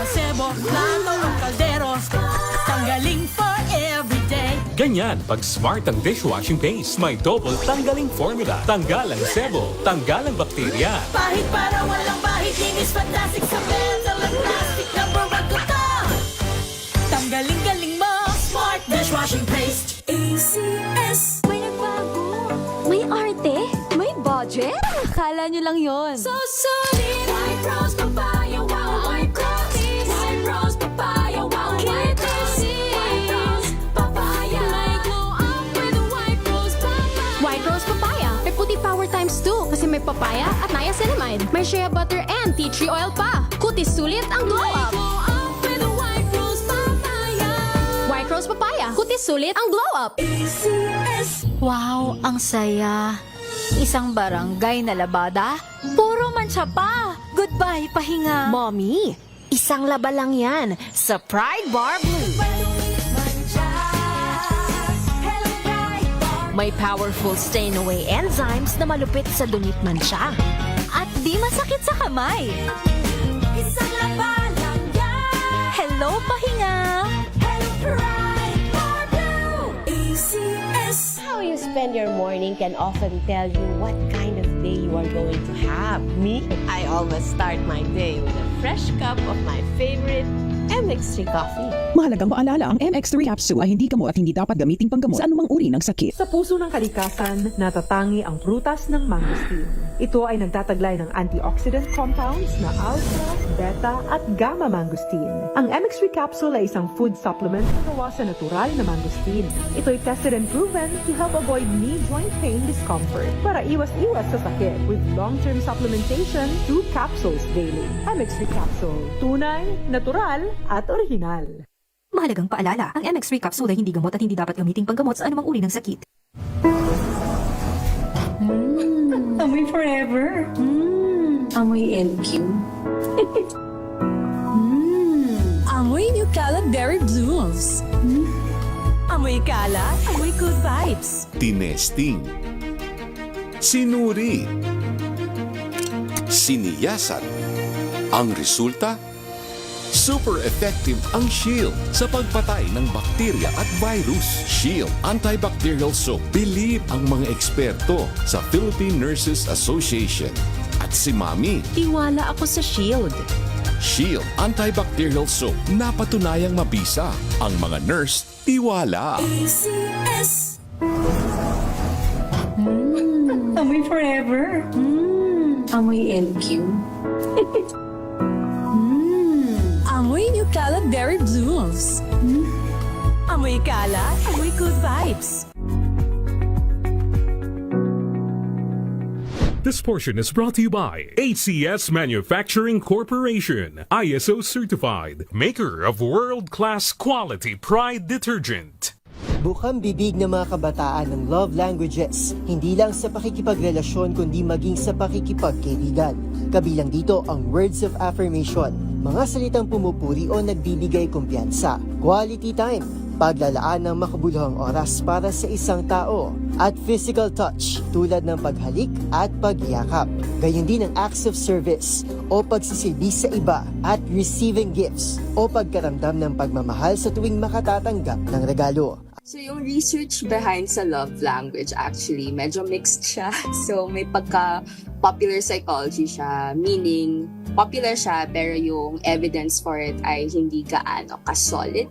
masebo, plato o kaldero. Tanggaling for everyday. Ganyan pag smart ang dishwashing paste. May double tanggaling formula. Tanggal ang sebo, tanggal ang bakterya. Pahit para walang bahid, linis fantastic sa metal at plastic. Number one ko to. Tanggaling-galing mo, smart dishwashing paste. ACS. May nagbago. May arte. May budget. Akala nyo lang yon. So solid. White rose papaya, wow. White rose. White rose papaya, wow. White rose. White rose papaya. May glow up with white rose papaya. White Rose Papaya. May puti power times 2 kasi may papaya at niacinamide. May shea butter and tea tree oil pa. Kutis sulit ang glow May up. glow up with white rose papaya. White Rose Papaya. Kutis sulit ang glow up. ACS. Wow, ang saya. Isang barangay na labada, puro mancha pa. Goodbye, pahinga. Mommy, isang laba lang yan sa Pride Bar Blue. May powerful stain-away enzymes na malupit sa dunit mancha. At di masakit sa kamay. Isang laba lang yan. Hello, pahinga. Hello, Pride Bar Blue. ACS. How you spend your morning can often tell you what kind of day you are going to have. Me, I always start my day with a fresh cup of my favorite MX3 coffee. Mahalagang paalala, ang MX3 capsule ay hindi gamot at hindi dapat gamiting panggamot sa anumang uri ng sakit. Sa puso ng kalikasan, natatangi ang prutas ng mangosteen. Ito ay nagtataglay ng antioxidant compounds na alpha, beta at gamma mangosteen. Ang MX3 capsule ay isang food supplement na gawa sa natural na mangosteen. Ito ay tested and proven to help avoid knee joint pain discomfort para iwas-iwas sa sakit with long-term supplementation 2 capsules daily. MX3 capsule. Tunay, natural at original. Mahalagang paalala, ang MX3 capsule ay hindi gamot at hindi dapat gamiting panggamot sa anumang uri ng sakit. Amoy forever. Amoy LQ. Amoy New Kalat Berry Blooms. Amoy kalat, amoy good vibes. Tinesting, sinuri, siniyasan. Ang resulta? Super effective ang Shield sa pagpatay ng bakterya at virus. Shield Antibacterial Soap. Believe ang mga eksperto sa Philippine Nurses Association. At si Mami, Tiwala ako sa Shield. Shield Antibacterial Soap. Napatunayang mabisa. Ang mga nurse, tiwala. ACS. Amoy forever. Amoy LQ. Amoy New Kalat Berry Blooms. Amoy kalat, amoy good vibes. This portion is brought to you by ACS Manufacturing Corporation, ISO certified, maker of world-class quality Pride detergent. Bukang bibig ng mga kabataan ng love languages, hindi lang sa pakikipagrelasyon kundi maging sa pakikipagkaibigan. Kabilang dito ang words of affirmation, mga salitang pumupuri o nagbibigay kumpiyansa, quality time, paglalaan ng makabuluhang oras para sa isang tao, at physical touch tulad ng paghalik at pagyakap. Gayon din ang acts of service o pagsisilbi sa iba at receiving gifts o pagkaramdam ng pagmamahal sa tuwing makatatanggap ng regalo. So yung research behind sa love language actually medyo mixed siya. So may pagka-popular psychology siya, meaning popular siya pero yung evidence for it ay hindi gaano ka-solid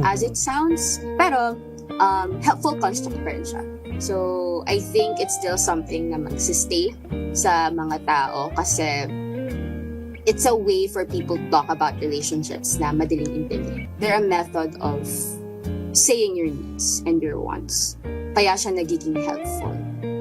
as it sounds. Pero helpful construct pa rin siya. So I think it's still something na magsistay sa mga tao kasi it's a way for people to talk about relationships na madaling intindihin. They're a method of saying your needs and your wants. Kaya siya nagiging helpful.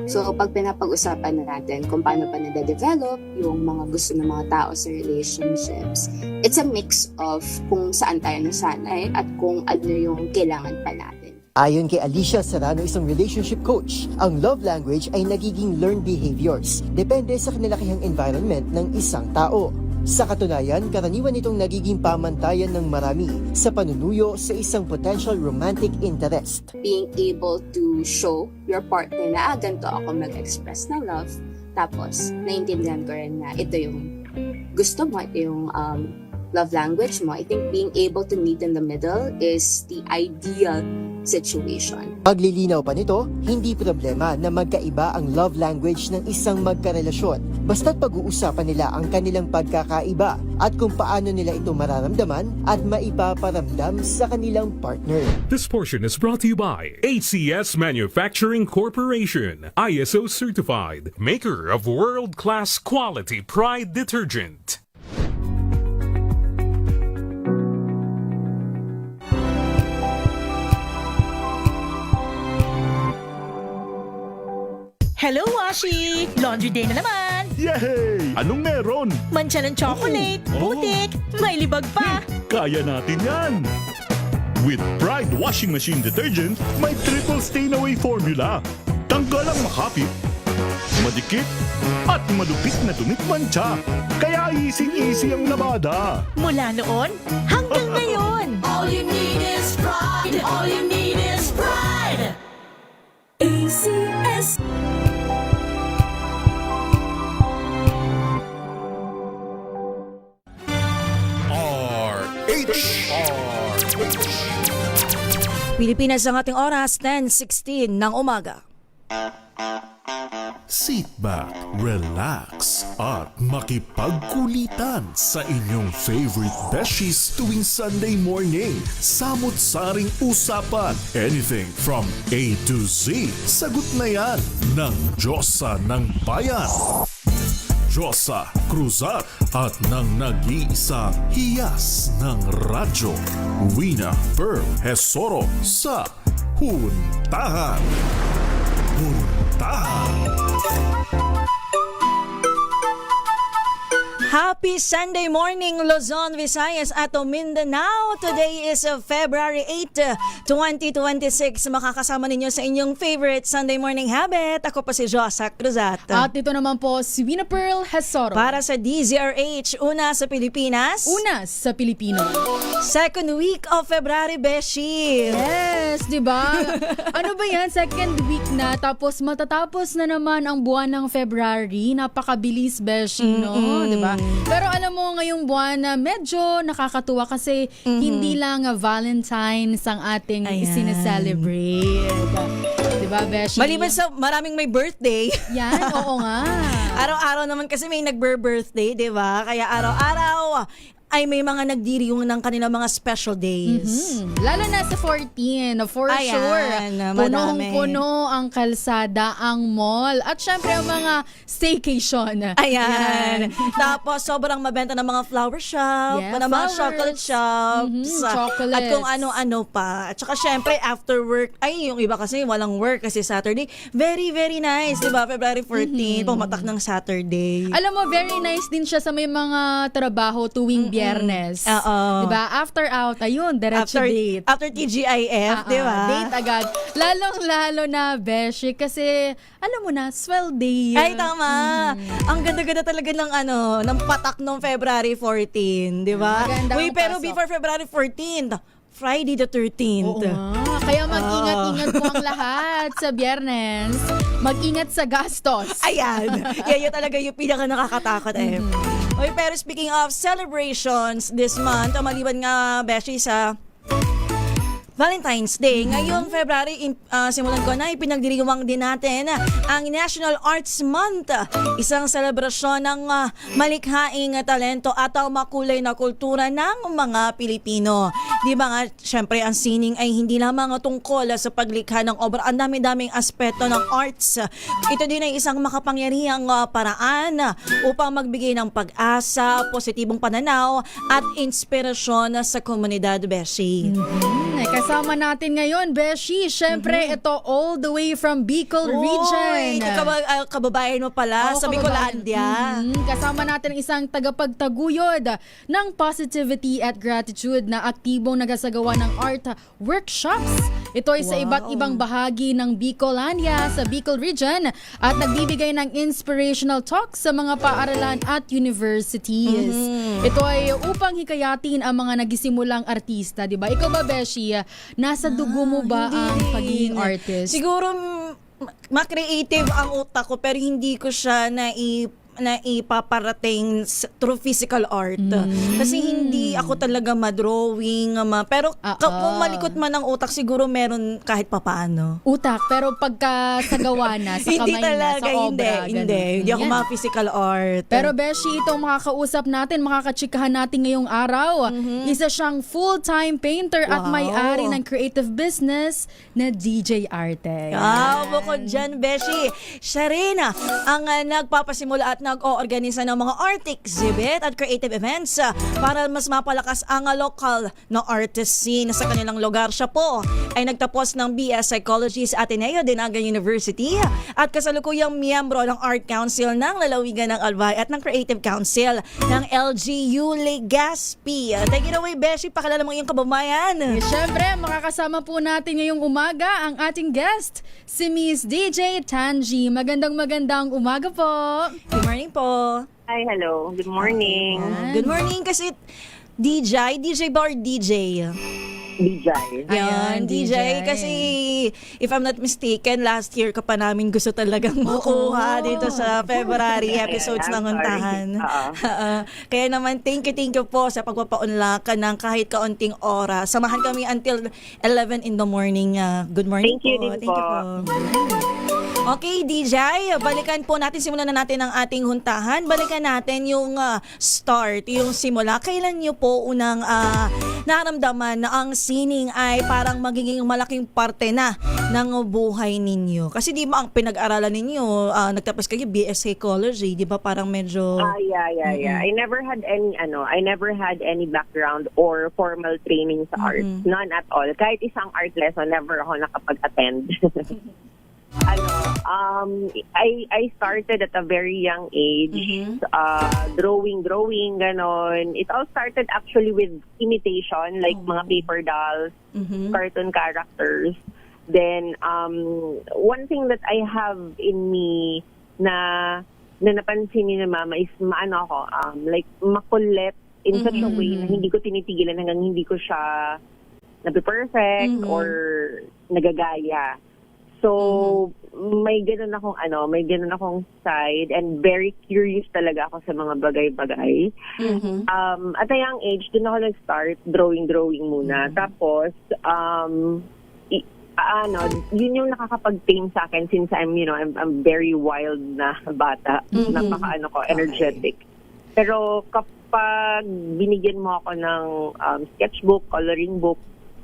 So, pag pinapag-usapan na natin kung paano pa nade-develop yung mga gusto ng mga tao sa relationships, it's a mix of kung saan tayo nasanay at kung ano yung kailangan pa natin. Ayon kay Alicia Serrano, isang relationship coach, ang love language ay nagiging learned behaviors. Depende sa kinalakihang environment ng isang tao. Sa katunayan, karaniwan itong nagiging pamantayan ng marami sa panunuyo sa isang potential romantic interest. Being able to show your partner na ganito ako mag-express ng love, tapos naintindihan ko rin na ito yung gusto mo, ito yung love language mo, I think being able to meet in the middle is the ideal situation. Paglilinaw pa nito, hindi problema na magkaiba ang love language ng isang magkarelasyon. Basta't pag-uusapan nila ang kanilang pagkakaiba at kung paano nila ito mararamdaman at maipaparamdam sa kanilang partner. This portion is brought to you by ACS Manufacturing Corporation, ISO certified, maker of world-class quality Pride detergent. Hello, Washi! Laundry day na naman! Yay! Anong meron? Mancha ng chocolate, putik, may libag pa! Kaya natin yan! With Pride Washing Machine Detergent, may triple stain-away formula. Tanggal ang makapit, madikit, at malupit na dumit mancha. Kaya easy-easy ang labada. Mula noon hanggang ngayon! All you need is pride. All you need is pride. ACS. Pilipinas ang ating oras, 10:16 ng umaga. Sit back, relax, at makipagkulitan sa inyong favorite besties tuwing Sunday morning. Samot-saring usapan, anything from A to Z. Sagot na yan ng Diyosa ng Bayan. Diyosa Cruzat at ng nag-iisa hiyas ng radyo. Wina Pearl Hesoro sa Huntahan. Happy Sunday morning, Luzon, Visayas at Mindanao. Today is February 8, 2026. Makakasama ninyo sa inyong favorite Sunday morning habit. Ako pa si Josa Cruzat. At dito naman po si Wina Pearl Hesoro. Para sa DZRH, una sa Pilipinas. Una sa Pilipino. Second week of February, Beshi. Yes, di ba? Ano ba yan? Second week na, tapos matatapos na naman ang buwan ng February. Napakabilis, Beshi, no? Di ba? Pero alam mo, ngayong buwan na medyo nakakatuwa kasi hindi lang Valentine's ang ating sineselebrate. Diba, Beshi? Maliban sa maraming may birthday. Yan, oo nga. Araw-araw naman kasi may nag-birthday, di ba? Kaya araw-araw ay may mga nagdiriwang ng kanilang mga special days. Lalo na sa 14, for sure. Punong-puno ang kalsada, ang mall, at syempre ang mga staycation. Ayan. Tapos sobrang mabenta ng mga flower shop, ng mga chocolate shops, at kung ano-ano pa. At saka syempre after work, ay yung iba kasi walang work kasi Saturday. Very, very nice, di ba? February 14, pumatak ng Saturday. Alam mo, very nice din siya sa may mga trabaho tuwing Biyernes. Diba? After out, ayun, diretso date. After TGIF, diba? Date agad. Lalong-lalo na, Beshi, kasi, alam mo na, swell day. Ay, tama. Ang ganda-ganda talaga ng patak ng February 14, diba? Uy, pero before February 14, Friday the 13th. Oo nga. Kaya mag-ingat-ingat po ang lahat sa Biyernes. Mag-ingat sa gastos. Ayan. Yan talaga yung pinaka nakakatakot eh. Okay, pero speaking of celebrations this month, maliban nga, Beshi, sa Valentine's Day. Ngayong February, simulan ko na, ipinagdiriwang din natin ang National Arts Month. Isang selebrasyon ng malikhaing talento at ang makulay na kultura ng mga Pilipino. Di ba nga, syempre ang sining ay hindi lamang tungkol sa paglikha ng obra. Ang dami-daming aspeto ng arts. Ito din ay isang makapangyarihang paraan upang magbigay ng pag-asa, positibong pananaw at inspirasyon sa komunidad, Beshi. Kasama natin ngayon, Beshi. Syempre, ito all the way from Bicol Region. Kababayan mo pala sa Bicolandia. Kasama natin ang isang tagapagtaguyod ng positivity at gratitude na aktibong nagasagawa ng art workshops. Ito ay sa iba't ibang bahagi ng Bicolandia sa Bicol Region at nagbibigay ng inspirational talks sa mga paaralan at universities. Ito ay upang hikayatin ang mga nagsimulang artista, di ba? Ikaw ba, Beshi? Nasa dugo mo ba ang pagiging artist? Siguro ma-creative ang utak ko pero hindi ko siya na ipaparating through physical art. Kasi hindi ako talaga ma-drawing, pero kung malikot man ang utak, siguro meron kahit papaano. Utak, pero pagka sa gawa na, sa Hindi kamay na, talaga, sa obra. hindi ako Yan. ma-physical art. Pero Beshi, itong makakausap natin, makakachikahan natin ngayong araw. Isa siyang full-time painter at Wow. may-ari ng creative business na DJ Arte. Bukod dyan, Beshi, siya rin ang nagpapasimula at nag-oorganisa ng mga art exhibit at creative events para mas mapalakas ang local na artist scene sa kanilang lugar. Siya po ay nagtapos ng BS Psychology sa Ateneo de Naga University at kasalukuyang miyembro ng Art Council ng Lalawigan ng Albay at ng Creative Council ng LGU Legazpi. Take it away, Beshi, pakilala mo yung kababayan. Siyempre, makakasama po natin ngayong umaga ang ating guest, si Miss DJ Tanji. Magandang umaga po. Good morning po. Hi, hello. Good morning. Good morning kasi DJ ba or DJ? DJ. Ayan, DJ. Kasi, if I'm not mistaken, last year ka pa namin gusto talagang makuha dito sa February episodes ng Huntahan. Kaya naman, thank you po sa pagpapaunlakan ng kahit kaunting oras. Samahan kami until 11 in the morning. Good morning Thank you din po. Okay, DJ, balikan po natin, simulan na natin ang ating huntahan. Balikan natin yung start, yung simula. Kailan nyo po unang naramdaman na ang sining ay parang magiging malaking parte na ng buhay ninyo? Kasi di ba ang pinag-aralan ninyo, nagtapos kayo BS Psychology, di ba parang medyo... Yeah. I never had any background or formal training sa art. None at all. Kahit isang art lesson, never ako nakapag-attend. I started at a very young age, drawing, ganon. It all started actually with imitation, like mga paper dolls, cartoon characters. Then, one thing that I have in me na napansin ni mama is like makulit in such a way na hindi ko tinitigilan hanggang hindi ko siya nabi-perfect or nagagaya. So, may ganun akong side and very curious talaga ako sa mga bagay-bagay. At a young age, dun ako nag-start drawing muna. Tapos, yun yung nakakapag-tame sa akin since I'm very wild na bata. Energetic. Pero kapag binigyan mo ako ng sketchbook, coloring book,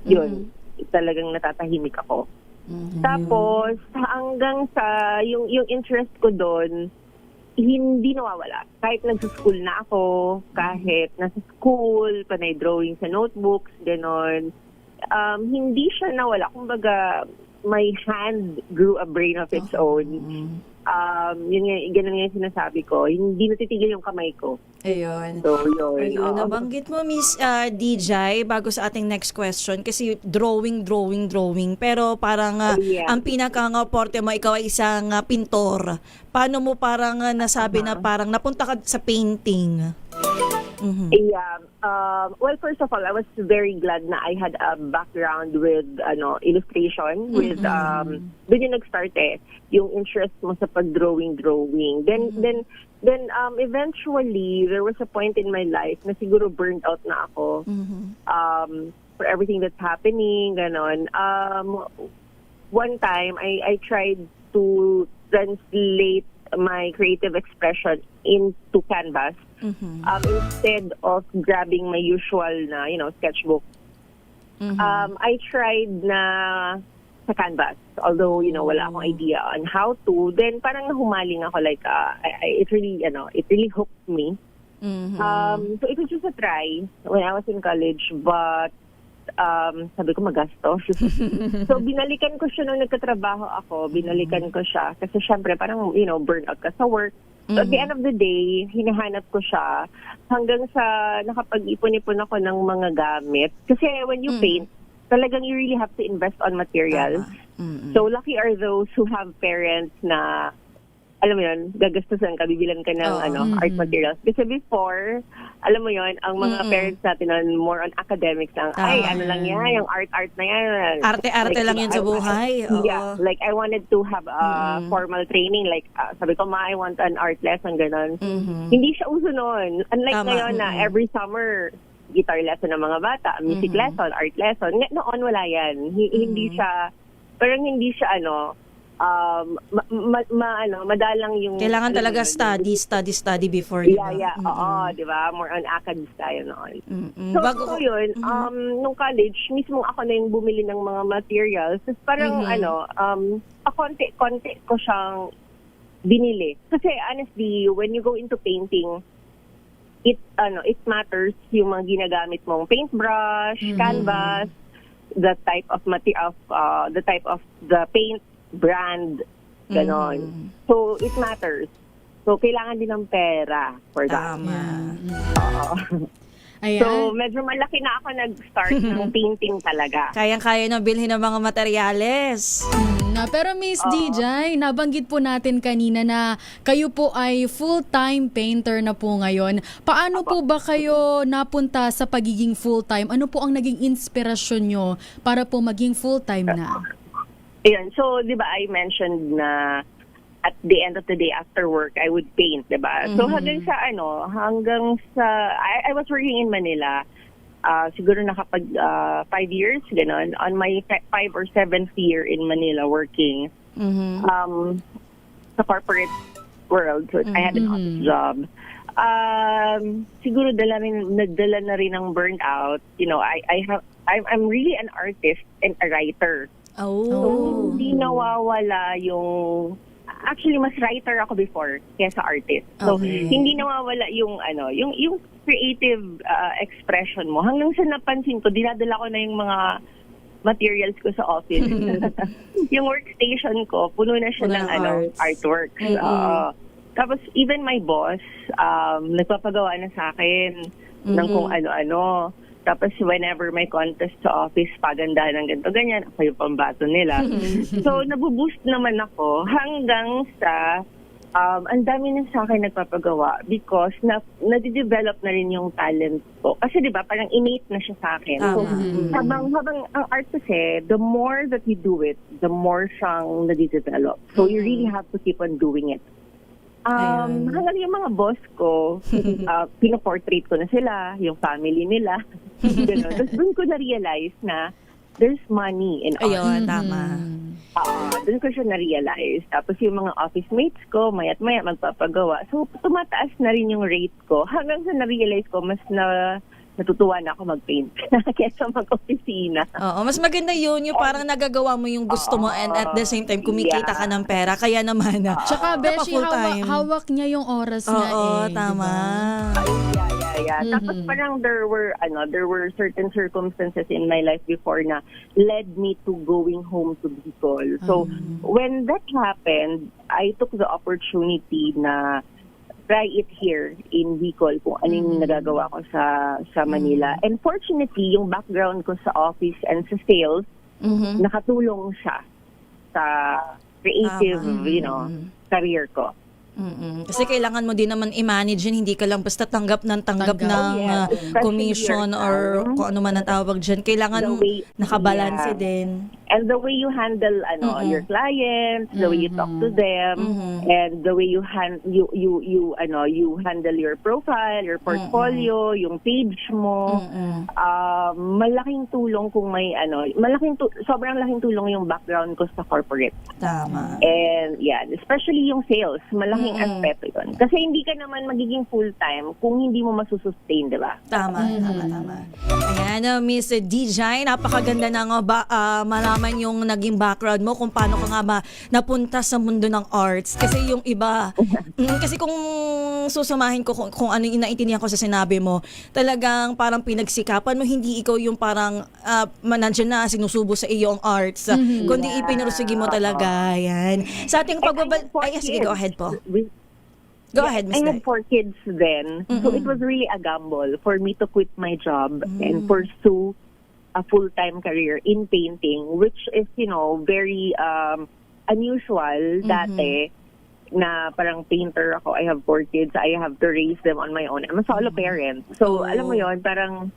yun, talagang natatahimik ako. Tapos, hanggang sa, yung interest ko doon, hindi nawawala. Kahit nagsa-school na ako, kahit nasa school, panay drawing sa notebooks, gano'n, hindi siya nawala. Kumbaga, my hand grew a brain of its own. Ganun nga yung sinasabi ko. Hindi natitigil yung kamay ko. Ayun. So, yun. Ayun, nabanggit mo, Miss DJ, bago sa ating next question, kasi drawing, pero parang ang pinaka-porte mo, ikaw ay isang pintor. Paano mo parang nasabi na parang napunta ka sa painting? Yeah. Well, first of all, I was very glad na I had a background with illustration. With doon yung nag-start yung interest mo sa pag-drawing. Then eventually there was a point in my life na siguro burned out na ako for everything that's happening. Ganon. One time I tried to translate my creative expression into canvas. Instead of grabbing my usual na, sketchbook. I tried na sa canvas. Although, wala akong idea on how to. Then, parang nahumaling ako. Like, it really hooked me. So, it was just a try when I was in college. But, sabi ko magastos. So, binalikan ko siya nung nagkatrabaho ako. Binalikan ko siya. Kasi, syempre, parang, burnout ka sa work. So at the end of the day, hinahanap ko siya hanggang sa nakapag-ipon-ipon ako ng mga gamit. Kasi when you paint, talagang you really have to invest on materials. So lucky are those who have parents na alam mo yun, gagastusan ka, bibilan ka ng art materials. Kasi before, alam mo yun, ang mga parents natin nun, more on academics lang. Ay, ano lang yan, yung art na yan. Arte-arte lang yun sa buhay. Oo. Yeah, like I wanted to have a formal training. Like, sabi ko, I want an art lesson, gano'n. Hindi siya uso noon. Unlike ngayon na every summer, guitar lesson ng mga bata, music lesson, art lesson. Noon, wala yan. Hindi siya, parang hindi siya, madalang yung... Kailangan talaga study before, di ba? Yeah, oo, di ba? More on academics tayo noon. So yun, nung college, mismo ako na yung bumili ng mga materials. Tapos parang, konti ko siyang binili. Kasi honestly, when you go into painting, it matters yung mga ginagamit mong paintbrush, canvas, the type of the paint, brand, ganon. So, it matters. So, kailangan din ng pera for that. Ayan. So, medyo malaki na ako nag-start ng painting talaga. Kayang-kaya na bilhin ng mga materyales. Pero Miss DJ, nabanggit po natin kanina na kayo po ay full-time painter na po ngayon. Paano po ba kayo napunta sa pagiging full-time? Ano po ang naging inspirasyon nyo para po maging full-time na? Ayan, so, di ba, I mentioned na at the end of the day, after work, I would paint, di ba? So, hanggang sa, I was working in Manila, siguro nakapag 5 years, gano'n, on my 5 or 7th year in Manila working, sa corporate world, so I had an office job. Siguro nagdala na rin ng burnout. I'm really an artist and a writer. So, hindi nawawala yung... Actually, mas writer ako before kaysa artist. So, hindi nawawala yung creative expression mo. Hanggang sa napansin ko, dinadala ko na yung mga materials ko sa office. Yung workstation ko, puno na siya ng artworks. Tapos, even my boss, nagpapagawa na sa akin ng kung ano-ano. Tapos, whenever may contest sa office, paganda ng ganito, ganyan, ako yung pambato nila. So, nabuboost naman ako hanggang sa ang dami na sa akin nagpapagawa because nadidevelop na rin yung talent ko. Kasi di ba parang innate na siya sa akin. So, habang ang art kasi, the more that you do it, the more siyang nadidevelop. So, you really have to keep on doing it. Hanggang yung mga boss ko, pinoportrait ko na sila, yung family nila. Tapos doon ko na-realize na there's money in art. Ayun, tama. Doon ko siya na-realize. Tapos yung mga office mates ko, mayat-maya magpapagawa. So, tumataas na rin yung rate ko. Hanggang sa na-realize ko, mas natutuwa na ako mag-paint kesa mag-opisina. Oo, mas maganda yun, yung parang nagagawa mo yung gusto mo and at the same time kumikita ka ng pera. Kaya naman Tsaka Beshi, hawak niya yung oras niya. Oo, tama. Yeah. Tapos parang there were certain circumstances in my life before na led me to going home to Bicol. So when that happened, I took the opportunity na try it here in Bicol kung ano yung nagagawa ko sa Manila. And fortunately, yung background ko sa office and sa sales, nakatulong siya sa creative, career ko. Kasi kailangan mo din naman i-manage yun. Hindi ka lang basta tanggap ng commission or kung ano man ang tawag dyan. Kailangan nakabalanse din. And the way you handle your clients, the way you talk to them, and the way you handle your profile, your portfolio, yung page mo, malaking tulong kung may sobrang laking tulong yung background ko sa corporate. Tama. And especially yung sales, malaking aspeto yun. Kasi hindi ka naman magiging full-time kung hindi mo masusustain, di ba? Tama. Ayan, Miss DJ, napakaganda na nga malaman yung naging background mo, kung paano ka nga ba napunta sa mundo ng arts. Kasi yung iba, kasi kung susumahin ko kung ano yung naintindihan ko sa sinabi mo, talagang parang pinagsikapan mo, hindi ikaw yung parang nandiyan na sinusubo sa iyo ang arts, kundi ipinurusigi mo talaga. Yan. Sa ating sige, go ahead po. Go ahead, Ms. I had 4 kids then, so it was really a gamble for me to quit my job and pursue a full-time career in painting, which is, very unusual dati. na parang painter ako. I have 4 kids. I have to raise them on my own. I'm a solo parent. So, alam mo yon, parang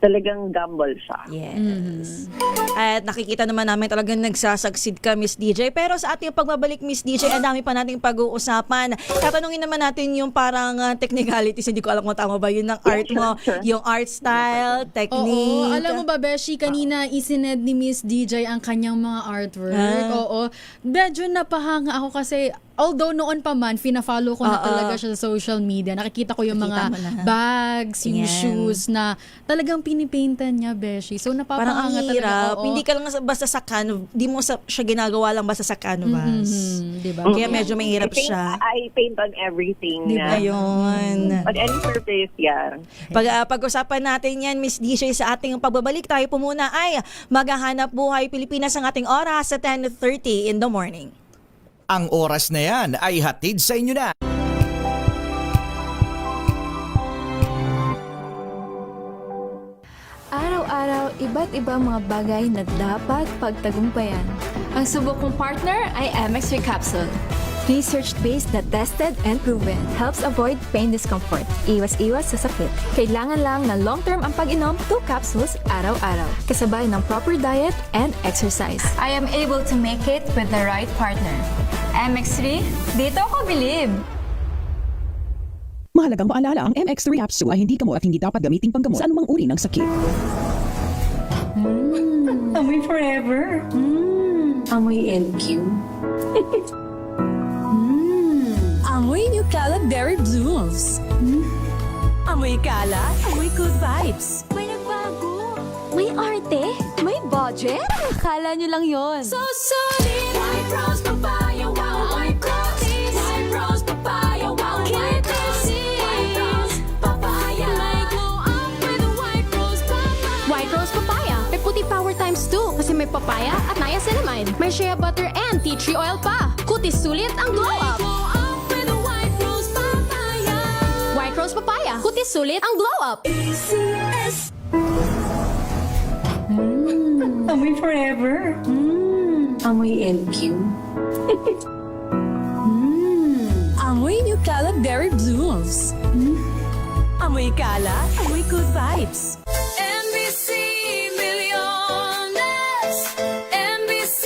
talagang gamble siya. Yes. At nakikita naman namin talagang nagsasucceed ka, Miss DJ. Pero sa ating pagbabalik, Miss DJ, ang dami pa nating pag-uusapan. Tatanungin naman natin yung parang technicalities. Hindi ko alam kung tama ba yun ng art mo. Sure. Yung art style, technique. Oo, alam mo ba, Beshi, kanina isined ni Miss DJ ang kanyang mga artwork. Oo. Medyo napahanga ako kasi although noon pa man, fina-follow ko na talaga siya sa social media. Nakikita ko yung mga bags, yung shoes na talagang pinipaintan niya, Beshi. So, napapahanga parang ang hirap. talaga. Oo. Hindi ka lang basta sa canvas. Di mo siya ginagawa lang basta sa canvas. Diba? Kaya medyo mahirap I think siya. I paint on everything. Diba? Ayun. On any surface, yeah. Pag-usapan natin yan, Miss DJ, sa ating pagbabalik, tayo po muna ay Maghahanap Buhay Pilipinas ang ating oras sa 10:30 in the morning. Ang oras na yan ay hatid sa inyo na. Araw-araw, iba't ibang mga bagay na dapat pagtagumpayan. Ang subok kong partner ay MX3 Capsule. Research-based na tested and proven. Helps avoid pain discomfort. Iwas-iwas sa sakit. Kailangan lang na long-term ang pag-inom 2 capsules araw-araw. Kasabay ng proper diet and exercise. I am able to make it with the right partner. MX3, dito ako bilib! Mahalagang paalala, ang MX3 capsule ay hindi gamot at hindi dapat gamiting panggamot sa anumang uri ng sakit. Amoy forever. Amoy LQ. Amoy New Cala Berry Blooms. Amoy kalat, amoy good vibes. May nagbago. May arte. May budget. Akala nyo lang yon. So solid. White Rose Papaya. Wow. White Rose. White Rose Papaya. Wow. White Rose. White Rose Papaya. May glow up with a White Rose Papaya. White Rose Papaya. May puti power times 2 kasi may papaya at niacinamide. May shea butter and tea tree oil pa. Kutis sulit ang glow up. White Rose Papaya. Kutis sulit ang glow up. ACS. Amoy forever. Amoy LQ. Amoy New Cala Berry Blooms. Amoy kalat, amoy good vibes. MBC Milliones. MBC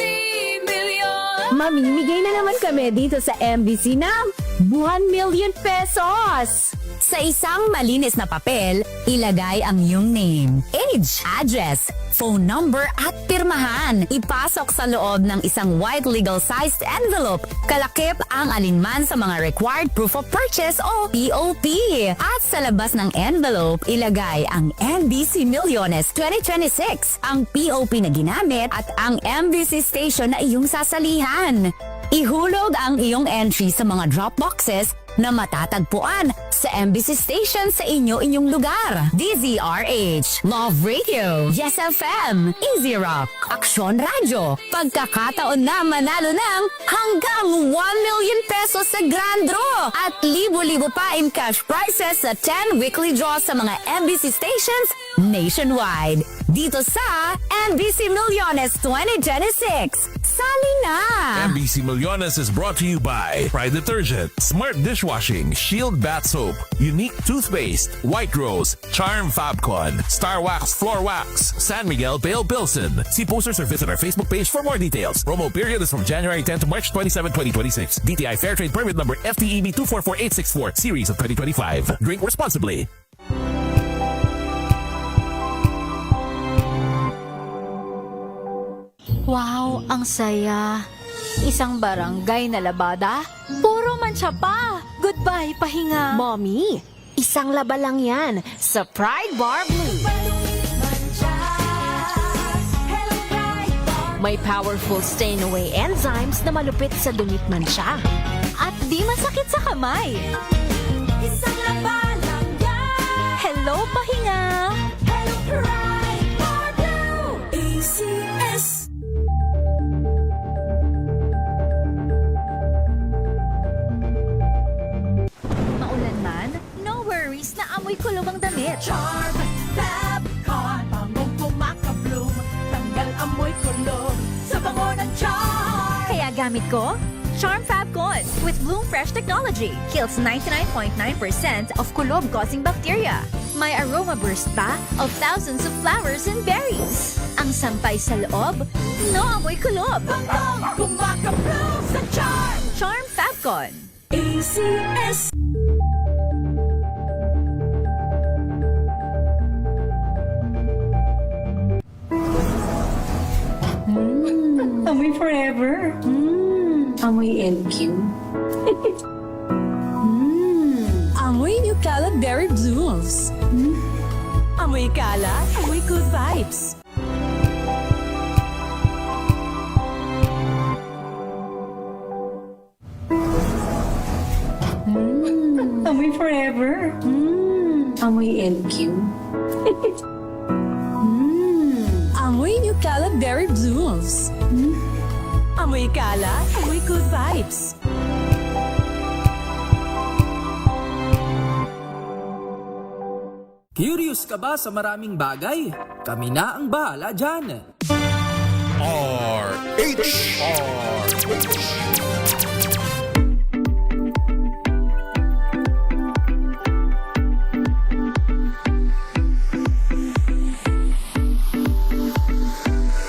Milliones. Mamimigay na naman kami dito sa MBC ng 1 million pesos! Sa isang malinis na papel, ilagay ang iyong name, age, address, phone number at pirmahan. Ipasok sa loob ng isang white legal-sized envelope. Kalakip ang alinman sa mga required proof of purchase o POP. At sa labas ng envelope, ilagay ang MBC Milliones 2026, ang POP na ginamit at ang MBC station na iyong sasalihan. Ihulog ang iyong entry sa mga drop boxes na matatagpuan sa MBC station sa inyong lugar. DZRH, Love Radio, Yes FM, Easy Rock, Aksyon Radio. Pagkakataon na manalo ng hanggang 1 million pesos sa Grand Draw at libo-libo pa in cash prizes sa 10 weekly draws sa mga MBC stations nationwide. Dito sa MBC Milliones 2026. Sali na! MBC Milliones is brought to you by Pride Detergent, Smart Dishwashing, Shield Bath Soap, Unique Toothpaste, White Rose, Charm Fabcon, Star Wax Floor Wax, San Miguel Pale Pilsen. See posters or visit our Facebook page for more details. Promo period is from January 10 to March 27, 2026. DTI Fair Trade Permit number FTEB 244864, series of 2025. Drink responsibly. Wow, ang saya. Isang barangay na labada, puro mancha pa. Goodbye, pahinga. Mommy, isang laba lang yan sa Pride Bar Blue. May powerful stain-away enzymes na malupit sa dumit mancha. At di masakit sa kamay. Isang laba lang yan. Hello, pahinga. Hello, Pride Bar Blue. ACS. Maulan man, no worries na amoy kulong ang damit. Charm Fabcon. Bangong kumakabloom. Tanggal amoy kulong sa bango ng charm. Kaya gamit ko, Charm Fabcon with Bloom Fresh technology kills 99.9% of kulob-causing bacteria. May aroma burst pa of thousands of flowers and berries. Ang sampay sa loob, no amoy kulob. Kumakablog sa Charm! Charm Fabcon. ACS. Amoy forever. Amoy LQ. Amoy New Caleb Berry Blooms. Amoy kala, amoy good vibes. Amoy forever. Amoy LQ. Amoy New Caleb Berry Blooms. Amoy kala, amoy good vibes. Curious ka ba sa maraming bagay? Kami na ang bahala dyan.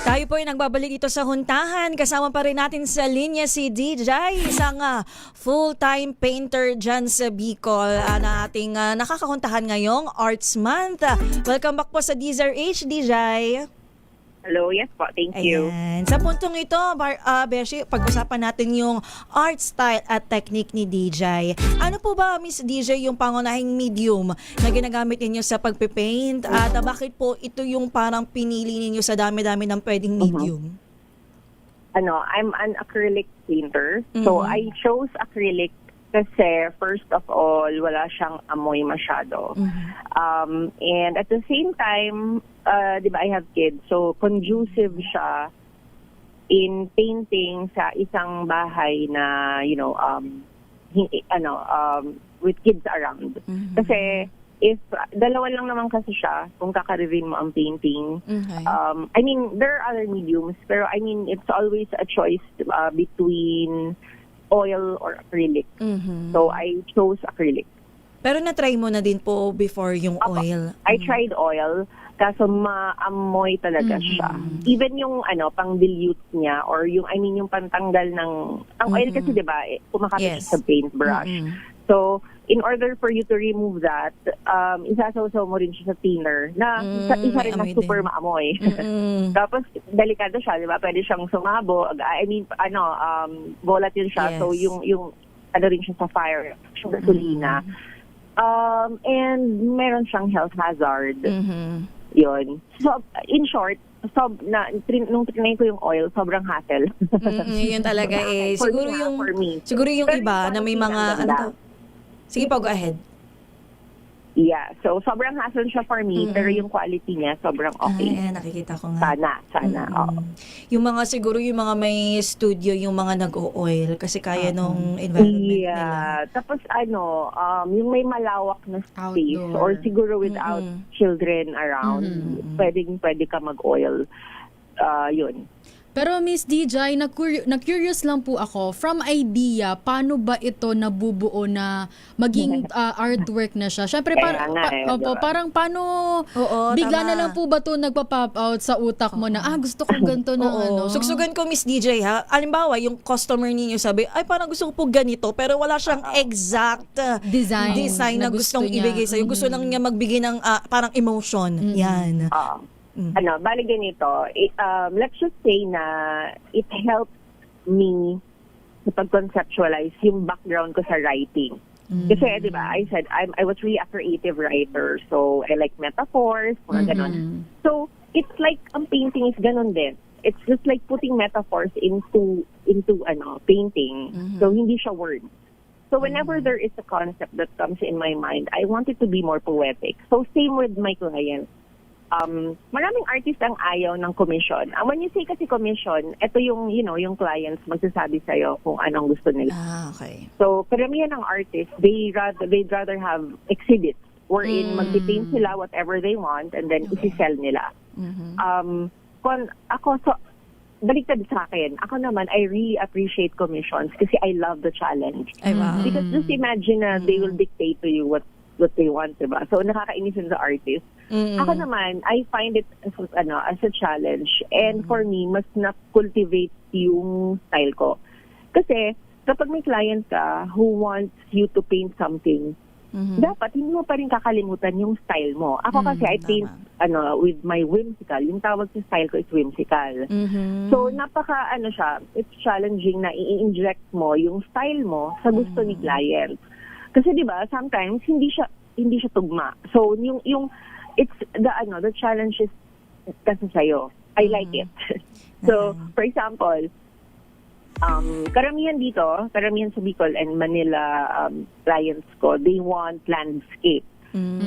Tayo po ay nagbabalik dito sa Huntahan. Kasama pa rin natin sa linya si DJ, isang full-time painter dyan sa Bicol na ating nakakahuntahan ngayong Arts Month. Welcome back po sa DZRH, DJ. Hello, yes po. Thank you. Ayan. Sa puntong ito, Beshi, pag-usapan natin yung art style at technique ni DJ. Ano po ba, Miss DJ, yung pangunahing medium na ginagamit ninyo sa pagpipaint? At bakit po ito yung parang pinili ninyo sa dami-dami ng pwedeng medium? I'm an acrylic painter. So, I chose acrylic kasi first of all, wala siyang amoy masyado. And at the same time, di ba, I have kids. So, conducive siya in painting sa isang bahay na, with kids around. Kasi, if dalawa lang naman kasi siya, kung kakaririn mo ang painting, there are other mediums, pero it's always a choice between oil or acrylic. So, I chose acrylic. Pero na-try mo na din po before yung oil? I tried oil, kaso maamoy talaga siya. Even yung pang-dilute niya or yung pantanggal ng ang oil kasi 'di ba, kumakapit sa paintbrush. So, in order for you to remove that, isasaw-saw mo rin siya sa thinner na isa rin na super maamoy. Tapos, delikado siya, di ba? Pwede siyang sumabo. Volatile siya. Yes. So, yung rin siya sa fire, yung gasolina. And meron siyang health hazard. Yun. So, in short, nung trinay ko yung oil, sobrang hassle. Yun talaga eh. Siguro yung iba na may mga, sige po, go ahead. Yeah, so sobrang hassle siya for me, pero yung quality niya sobrang okay. Nakikita ko nga. Sana. Yung mga siguro yung mga may studio, yung mga nag-o-oil kasi kaya nung environment nila. Tapos yung may malawak na space or siguro without children around, pwede ka mag-oil. Yun. Pero Miss DJ, na-curious lang po ako, from idea, paano ba ito nabubuo na maging artwork na siya? Siyempre, parang paano, bigla na lang po ba ito nagpa-pop out sa utak mo na, gusto ko ganito na Sugsugan ko, Miss DJ, ha? Alimbawa, yung customer ninyo sabi, parang gusto ko po ganito, pero wala siyang exact design na gustong ibigay sa'yo. Gusto lang niya magbigay ng parang emotion. Yan. Bali ganito, let's just say na it helped me to pag-conceptualize yung background ko sa writing. Kasi, di ba, I said, I was really a creative writer, so I like metaphors, mga ganon. So, it's like, ang painting is ganon din. It's just like putting metaphors into painting. So, hindi siya words. So, whenever there is a concept that comes in my mind, I want it to be more poetic. So, same with my clients. Maraming artist ang ayaw ng commission. When you say kasi commission, ito yung, yung clients magsasabi sa'yo kung anong gusto nila. Okay. So, karamihan ng artists, they'd rather have exhibits wherein magpipaint sila whatever they want and then isi-sell nila. baliktad sa akin. Ako naman, I really appreciate commissions kasi I love the challenge. Ay, wow. Because just imagine na they will dictate to you what they want, diba? So, nakakainis yun sa artist. Ako naman, I find it as a challenge. And for me, mas na-cultivate yung style ko. Kasi, kapag may client ka who wants you to paint something, dapat hindi mo pa rin kakalimutan yung style mo. Ako kasi I paint with my whimsical. Yung tawag sa style ko is whimsical. So napaka it's challenging na i-inject mo yung style mo sa gusto ni client. Kasi 'di ba, sometimes hindi siya tugma. So yung it's the challenge is kasi sa'yo. I like it. So for example, karamihan sa Bicol and Manila clients ko, they want landscape.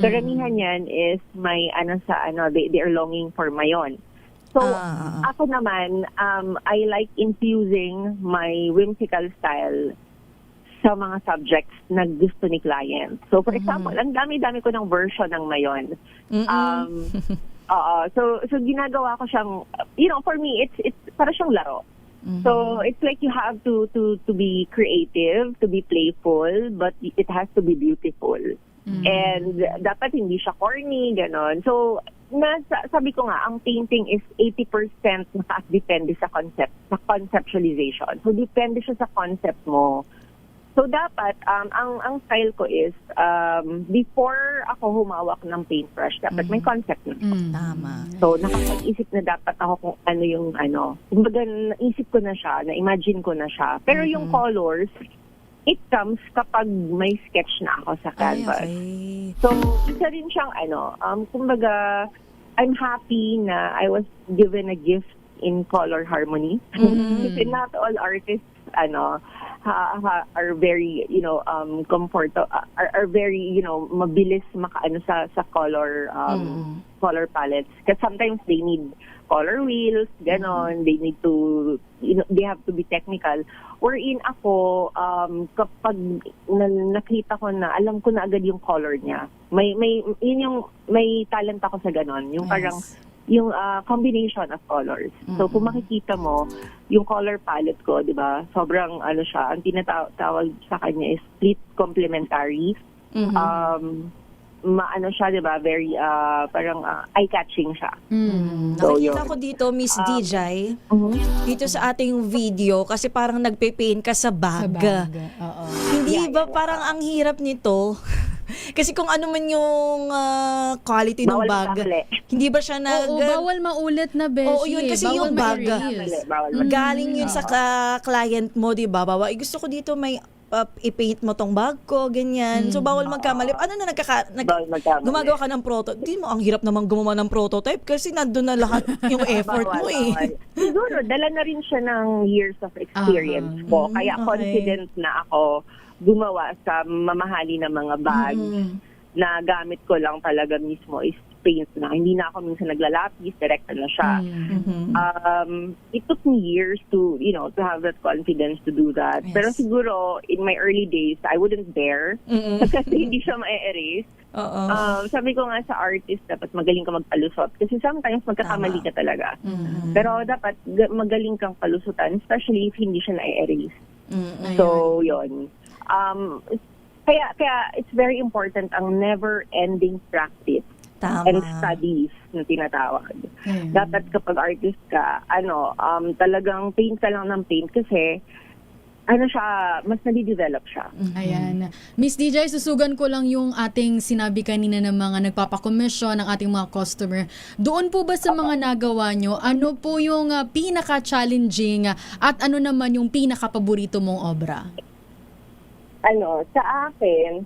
Karamihan yan is may they are longing for mayon. So, ako naman, I like infusing my whimsical style sa mga subjects na gusto ni client. So, for example, ang dami-dami ko ng version ng mayon. So ginagawa ko siyang, for me, it's para siyang laro. So it's like you have to be creative, to be playful, but it has to be beautiful. And dapat hindi siya corny, ganon. So sabi ko nga, ang painting is 80% depende sa conceptualization. So depende siya sa concept mo. So dapat ang style ko is before ako humawak ng paintbrush, dapat may concept na. Tama. So nakapag-isip na dapat ako kung ano yung kumbaga naisip ko na siya, na-imagine ko na siya. Pero yung colors, it comes kapag may sketch na ako sa canvas. So isa rin siyang kumbaga I'm happy na I was given a gift in color harmony. Kasi not all artists are very are very mabilis makaano sa color color palettes, because sometimes they need color wheels, ganon. They need to they have to be technical. Wherein ako kapag nakita ko na, alam ko na agad yung color niya, may talent ako sa ganon, yung parang yung combination of colors. So kung makikita mo yung color palette ko, 'di ba? Sobrang siya, ang tinatawag sa kanya is split complementary. Siya, 'di ba? Very parang eye-catching siya. So, nakikita ko dito, Miss DJ, dito sa ating video, kasi parang nagpe-paint ka sa bag. Hindi ba parang ang hirap nito? Kasi kung ano man yung quality ng bag, hindi ba siya bawal maulit na, beshi. Oo, yun kasi bawal yung bag. Galing yun sa client mo, di ba? Gusto ko dito may i-paint mo tong bag ko, ganyan. So, bawal magkamali. Ano na gumagawa ka ng prototype? Di mo, ang hirap naman gumawa ng prototype kasi nandun na lahat yung effort mo eh. Siguro, dala na rin siya ng years of experience ko. Kaya confident na ako gumawa sa mamahali na mga bags na gamit ko lang talaga mismo is paint na. Hindi na ako minsan naglalapis, direct na siya. It took me years to have that confidence to do that. Yes. Pero siguro, in my early days, I wouldn't dare kasi hindi siya ma-erase. Sabi ko nga sa artist, dapat magaling ka magpalusot. Kasi sometimes magkakamali ka talaga. Pero dapat magaling kang palusutan, especially if hindi siya na-erase. So, yun. Kaya it's very important ang never-ending practice. Tama. And studies na tinatawag. Dapat kapag artist ka, talagang paint ka lang ng paint kasi mas nadidevelop siya. Ayan. Miss DJ, susugan ko lang yung ating sinabi kanina ng mga nagpapakomisyon ng ating mga customer. Doon po ba sa mga nagawa nyo, ano po yung pinaka-challenging at ano naman yung pinaka-paborito mong obra? Sa akin,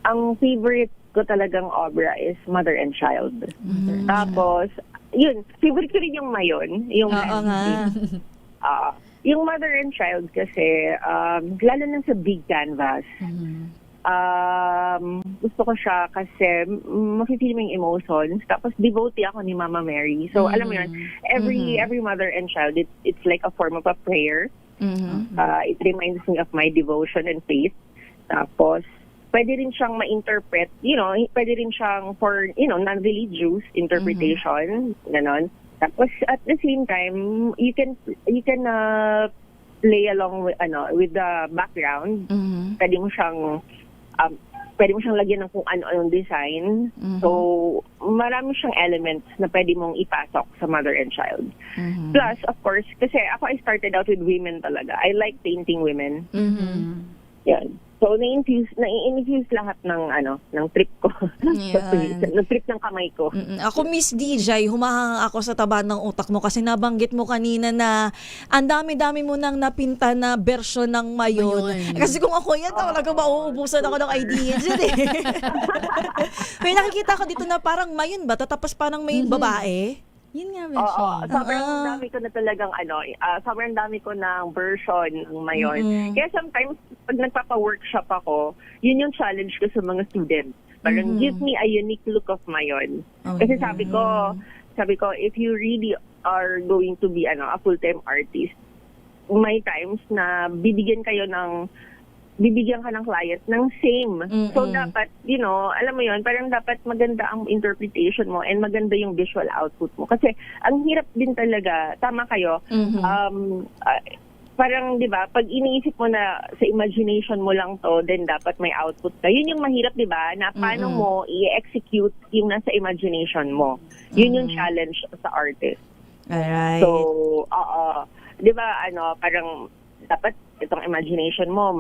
ang favorite ko talagang obra is Mother and Child. Tapos, yun, favorite ko rin yung mayon. Yung yung Mother and Child kasi, lalo lang sa big canvas, gusto ko siya kasi makikita mo yung emotions. Tapos, devotee ako ni Mama Mary. So, alam mo yun, every Mother and Child, it's like a form of a prayer. It reminds me of my devotion and faith. Tapos, pwede rin siyang ma-interpret, pwede rin siyang for, non-religious interpretation, ganon. Tapos at the same time, you can play along with the background. Pwede mo siyang lagyan ng kung ano-anong design. So, marami siyang elements na pwede mong ipasok sa mother and child. Plus, of course, kasi I started out with women talaga. I like painting women. Yan. So, na-infuse lahat ng trip ko. ng trip ng kamay ko. Ako, Miss DJ, humahanga ako sa taba ng utak mo kasi nabanggit mo kanina na ang dami-dami mo nang napinta na version ng mayon. Kasi kung ako yan, talaga mauubusan ako ng ideas yun eh. May nakikita ko dito na parang mayon ba? Tapos parang may babae. Yun nga, Oo, sobrang dami ko na talagang sobrang dami ko ng version ng mayon. Kaya sometimes, pag nagpapa-workshop ako, yun yung challenge ko sa mga students. Parang give me a unique look of mayon. Kasi sabi ko, if you really are going to be a full-time artist, may times na bibigyan ka ng client ng same. So, dapat, alam mo yun, parang dapat maganda ang interpretation mo and maganda yung visual output mo. Kasi, ang hirap din talaga, tama kayo, parang, di ba, pag iniisip mo na sa imagination mo lang to, then dapat may output ka. Yun yung mahirap, di ba, na paano mo i-execute yung nasa imagination mo. Yun yung challenge sa artist. Alright. So, di ba, parang, dapat itong imagination mo,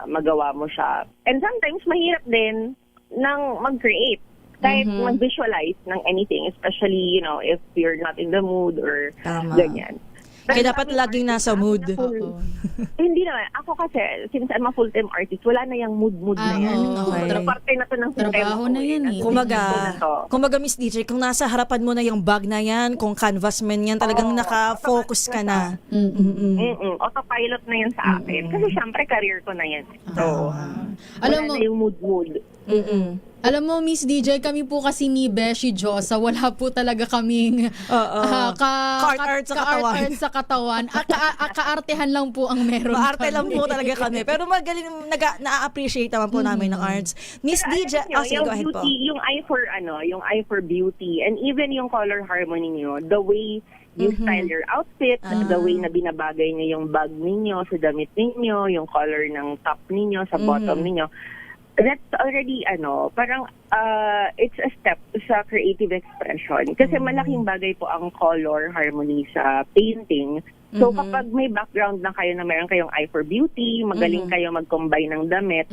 magawa mo siya. And sometimes, mahirap din nang mag-create. Kahit mag-visualize ng anything, especially, if you're not in the mood or ganyan. Kaya dapat laging nasa mood. Hindi naman. Ako kasi, since I'm a full-time artist, wala na yung mood na yan. Pero parte na to ng trabaho na yan eh. Kumaga, Miss DJ, kung nasa harapan mo na yung bag na yan, kung canvas man yan, talagang naka-focus ka na. Autopilot na yan sa akin. Kasi syempre, career ko na yan. So, alam wala mo, na yung mood. Alam mo, Miss DJ, kami po kasi ni Beshi Josa, wala po talaga kaming ka-art sa katawan. Ka-artehan lang po ang meron. Maarte lang po talaga kami. Pero magaling, na-appreciate naman po namin ng arts. Miss DJ, sige, go ahead po. Yung eye for beauty, and even yung color harmony nyo, the way you style your outfit, the way na binabagay niyo yung bag ninyo sa damit ninyo, yung color ng top ninyo sa bottom ninyo, that's already parang it's a step sa creative expression kasi malaking bagay po ang color harmony sa painting. So kapag may background na kayo na meron kayong eye for beauty, magaling kayo mag-combine ng damit,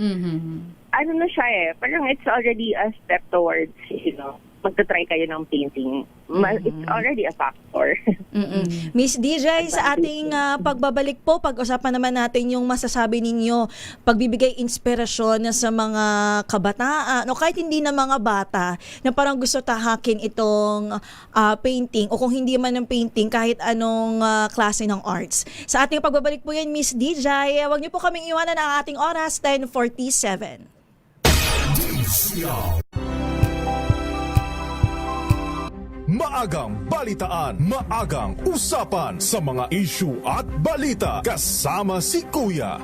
ano na siya parang it's already a step towards, magta-try kayo ng painting. It's already a factor. Miss DJ, sa ating pagbabalik po, pag-usapan naman natin yung masasabi ninyo, pagbibigay inspirasyon sa mga kabataan, o kahit hindi na mga bata, na parang gusto tahakin itong painting, o kung hindi man ng painting, kahit anong klase ng arts. Sa ating pagbabalik po yan, Miss DJ, huwag niyo po kaming iwanan ang ating oras, 10:47. Maagang balitaan, maagang usapan sa mga issue at balita. Kasama si Kuya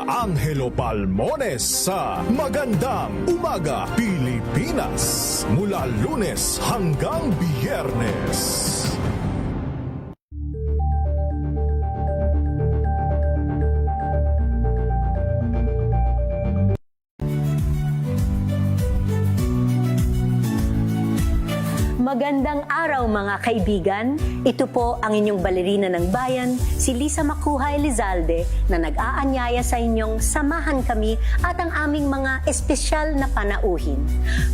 Angelo Palmones sa Magandang Umaga Pilipinas. Mula Lunes hanggang Biyernes. Magandang araw mga kaibigan. Ito po ang inyong balerina ng bayan, si Lisa Makuha Elizalde, na nag-aanyaya sa inyong samahan kami at ang aming mga espesyal na panauhin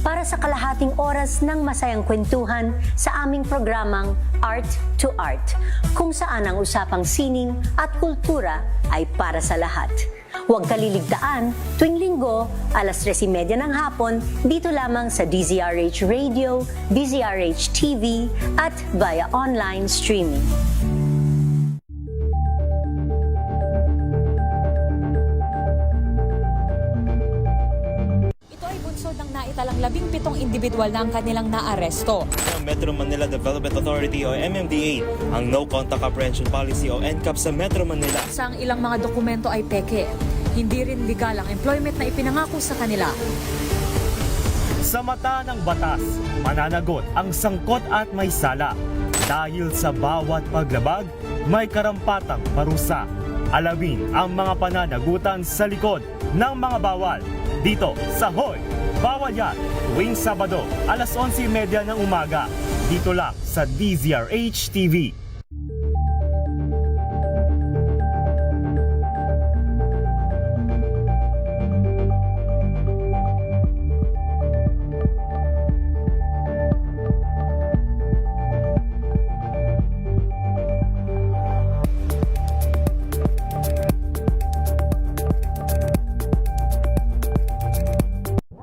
para sa kalahating oras ng masayang kwentuhan sa aming programang Art to Art, kung saan ang usapang sining at kultura ay para sa lahat. Huwag kaliligtaan, tuwing linggo, alas 3:30 ng hapon, dito lamang sa DZRH Radio, DZRH TV, at via online streaming. Ito ay bunsod ng naitalang 17 individual na ang kanilang naaresto. Ang Metro Manila Development Authority o MMDA ang No Contact Apprehension Policy o NCAP sa Metro Manila. Sa ang ilang mga dokumento ay peke. Hindi rin legal ang employment na ipinangako sa kanila. Sa mata ng batas, mananagot ang sangkot at may sala. Dahil sa bawat paglabag, may karampatang parusa. Alamin ang mga pananagutan sa likod ng mga bawal. Dito sa Hoy! Bawal Yan! Tuwing Sabado, alas 11:30 ng umaga. Dito lang sa DZRH TV.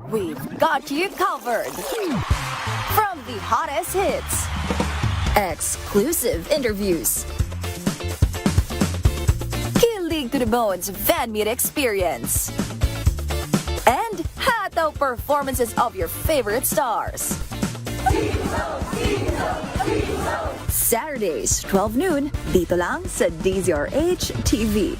We've got you covered. From the hottest hits, exclusive interviews, kilig to the bones fan meet experience, and hataw performances of your favorite stars. Saturdays, 12 noon, dito lang sa DZRH TV.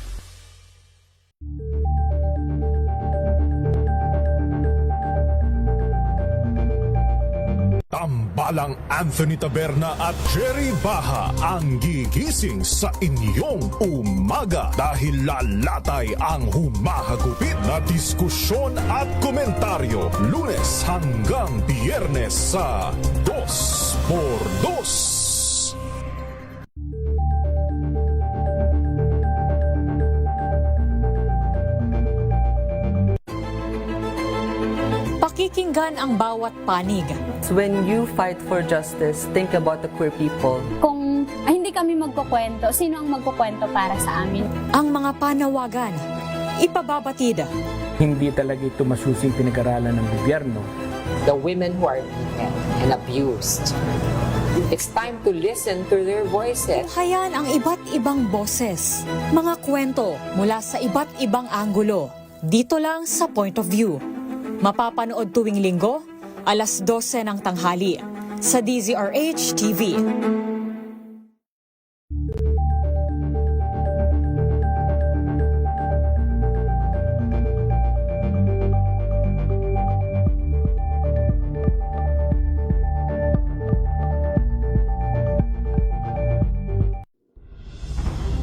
Tambalang Anthony Taberna at Jerry Baha ang gigising sa inyong umaga dahil lalatay ang humahagupit na diskusyon at komentaryo Lunes hanggang Biyernes sa 2x2. Pakikinggan ang bawat panig. When you fight for justice, think about the queer people. Kung hindi kami magkukwento, sino ang magkukwento para sa amin? Ang mga panawagan, ipababatid. Hindi talaga ito masusing pinag-aralan ng gobyerno. The women who are beaten and abused. It's time to listen to their voices. Hayan ang iba't ibang boses. Mga kwento mula sa iba't ibang anggulo. Dito lang sa Point of View. Mapapanood tuwing linggo, alas 12 ng tanghali sa DZRH TV.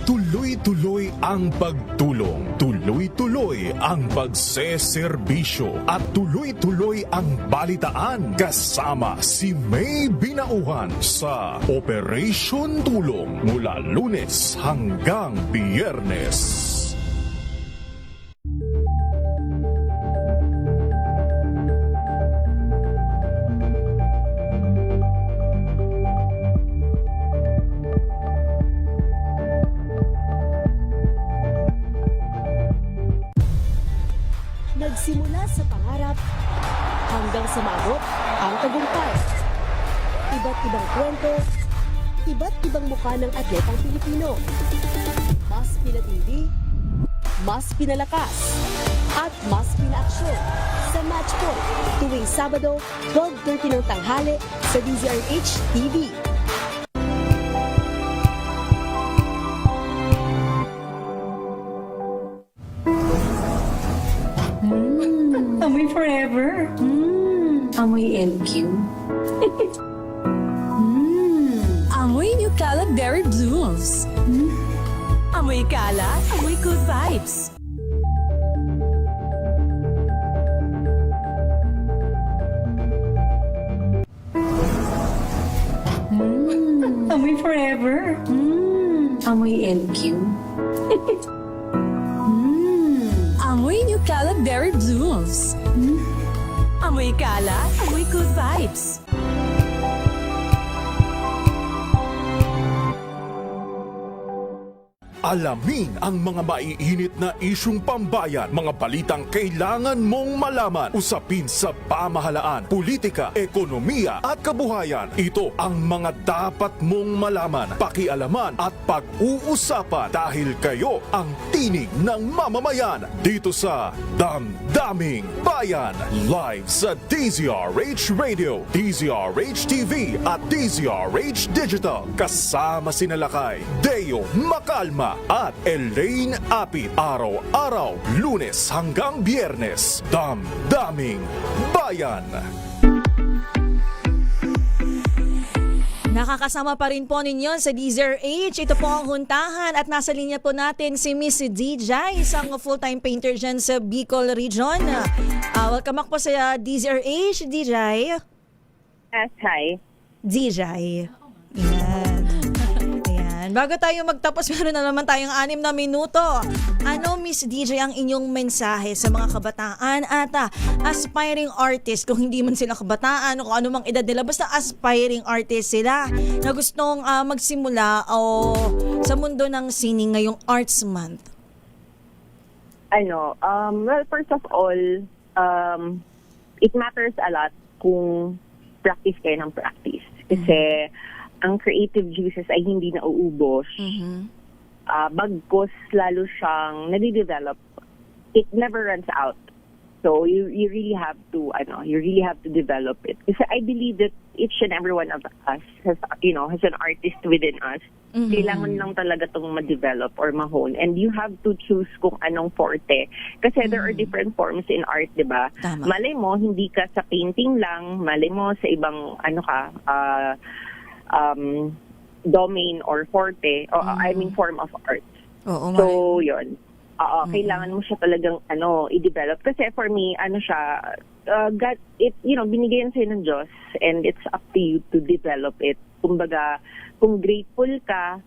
Tuloy-tuloy ang pagtulong, tuloy-tuloy ang pagseserbisyo at tuloy-tuloy ang balitaan kasama si May Binauhan sa Operation Tulong mula Lunes hanggang Biyernes. Nagsimula sa pangarap hanggang sa maabot ang tagumpay. Iba't ibang kwento, iba't ibang mukha ng atletang Pilipino. Mas pinatindi, mas pinalakas, at mas pinaaksyon sa Match Point tuwing Sabado, 12:30 ng tanghali sa DZRH TV. Amoy forever. Amoy LQ. Amoy New Caleb Berry Blooms. Amoy kala, amoy good vibes. Amoy forever. Amoy LQ. Amoy New Caleb Berry Blooms. Amoy kala, amoy good vibes. Alamin ang mga maiinit na isyung pambayan, mga balitang kailangan mong malaman, usapin sa pamahalaan, politika, ekonomiya at kabuhayan. Ito ang mga dapat mong malaman, pakialaman at pag-uusapan dahil kayo ang tinig ng mamamayan dito sa Damdaming Bayan. Live sa DZRH Radio, DZRH TV at DZRH Digital. Kasama si Nalakay, Deo Macalma Padilla at Elaine Apit. Araw-araw, Lunes hanggang Biyernes. Damdaming Bayan. Nakakasama pa rin po ninyo sa DZRH. Ito po ang huntahan at nasa linya po natin si Miss DJ, isang full-time painter dyan sa Bicol Region. Welcome back po sa DZRH, DJ. Yes, hi. DJ. Ayan. Bago tayo magtapos, meron na naman tayong 6 na minuto. Ano, Miss DJ, ang inyong mensahe sa mga kabataan at aspiring artist, kung hindi man sila kabataan o kung ano mang edad nila, basta aspiring artist sila na gustong magsimula o sa mundo ng sining ngayong Arts Month? Well, first of all, it matters a lot kung practice kayo ng practice. Kasi ang creative juices ay hindi nauubos. Bagkos lalo siyang nade-develop. It never runs out. So you really have to develop it. Kasi I believe that each and every one of us has an artist within us. Kailangan lang talaga tong ma-develop or ma-hone. And you have to choose kung anong forte. Kasi there are different forms in art, di ba? Malay mo, hindi ka sa painting lang. Malay mo sa ibang domain or forte, or form of art. So, yun. Kailangan mo siya talagang i-develop. Kasi for me, God, binigay yan sa'yo ng Diyos and it's up to you to develop it. Kumbaga, kung grateful ka,